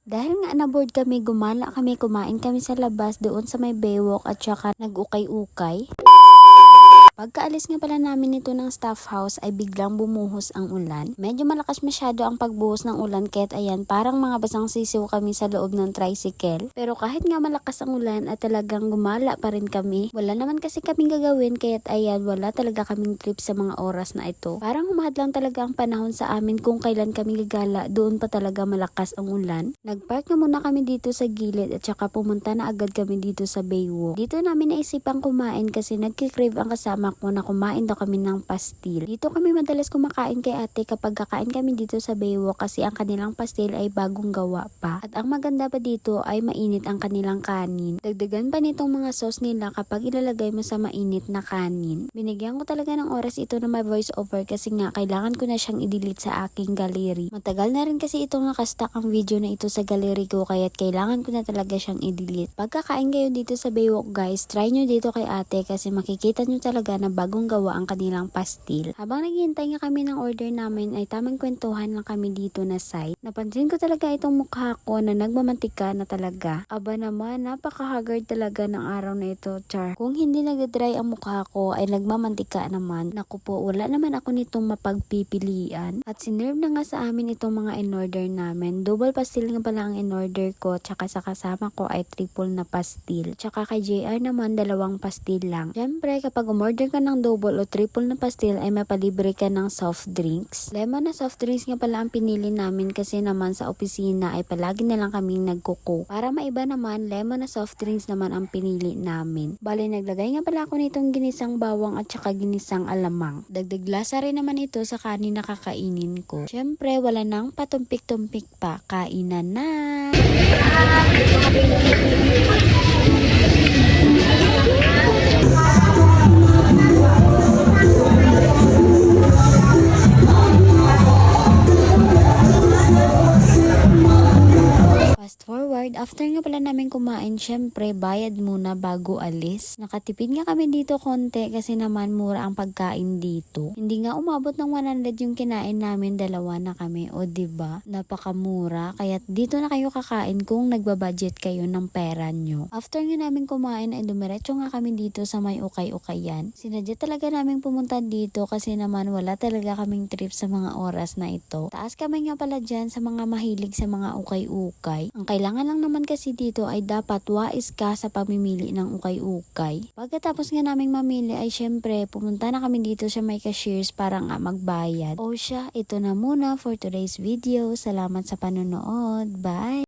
Dahil nga na-board kami, gumala kami, kumain kami sa labas doon sa may Baywalk at saka nag-ukay-ukay. Pagkaalis nga pala namin nito ng staff house ay biglang bumuhos ang ulan. Medyo malakas masyado ang pagbuhos ng ulan kaya't ayan parang mga basang sisiw kami sa loob ng tricycle. Pero kahit nga malakas ang ulan at talagang gumala pa rin kami, wala naman kasi kaming gagawin kaya't ayan wala talaga kaming trip sa mga oras na ito. Parang humahad lang talaga ang panahon sa amin kung kailan kami gagala, doon pa talaga malakas ang ulan. Nagpark na muna kami dito sa gilid at saka pumunta na agad kami dito sa Baywalk. Dito namin naisipang kumain kasi nagkikrave ang kasama ko na kumain daw kami ng pastil. Dito kami madalas kumakain kay ate kapag kakain kami dito sa Baywalk kasi ang kanilang pastil ay bagong gawa pa. At ang maganda pa dito ay mainit ang kanilang kanin. Dagdagan pa nitong mga sauce nila kapag ilalagay mo sa mainit na kanin. Binigyan ko talaga ng oras ito na may voice over kasi nga kailangan ko na siyang i-delete sa aking gallery. Matagal na rin kasi itong nakastock ang video na ito sa gallery ko kaya't kailangan ko na talaga siyang i-delete. Pagkakain kayo dito sa Baywalk guys, try nyo dito kay ate kasi makikita nyo talaga na bagong gawa ang kanilang pastil. Habang naghihintay nga kami ng order namin ay tamang kwentuhan lang kami dito na site. Napansin ko talaga itong mukha ko na nagmamantika na talaga. Aba naman, napaka-haggard talaga ng araw na ito, char. Kung hindi nag-dry ang mukha ko ay nagmamantika naman. Naku po, wala naman ako nitong mapagpipilian. At sinerve na nga sa amin itong mga in-order namin. Double pastil nga pala ang in-order ko, tsaka sa kasama ko ay triple na pastil. Tsaka kay JR naman, 2 pastil lang. Siyempre, kapag umorder ka ng double o triple na pastil ay mapalibre ka ng soft drinks. Lemon na soft drinks nga pala ang pinili namin kasi naman sa opisina ay palagi na lang kaming nagkuko. Para maiba naman, lemon na soft drinks naman ang pinili namin. Bale, naglagay nga pala ako nitong ginisang bawang at saka ginisang alamang. Dagdag lasa rin naman ito sa kanin na kakainin ko. Siyempre, wala nang patumpik-tumpik pa. Kainan na! Fast forward, after nga pala namin kumain, syempre bayad muna bago alis. Nakatipid nga kami dito konti kasi naman mura ang pagkain dito. Hindi nga umabot ng 100 yung kinain namin, 2 na kami. O diba? Napakamura. Kaya dito na kayo kakain kung nagbabudget kayo ng pera nyo. After nga namin kumain ay dumiretso nga kami dito sa may ukay-ukayan. Sinadya talaga namin pumunta dito kasi naman wala talaga kaming trip sa mga oras na ito. Taas kami nga pala dyan sa mga mahilig sa mga ukay-ukay. Ang kailangan lang naman kasi dito ay dapat wais ka sa pamimili ng ukay-ukay. Pagkatapos nga naming mamili ay syempre pumunta na kami dito sa may cashiers para nga magbayad. O siya, ito na muna for today's video. Salamat sa panonood. Bye!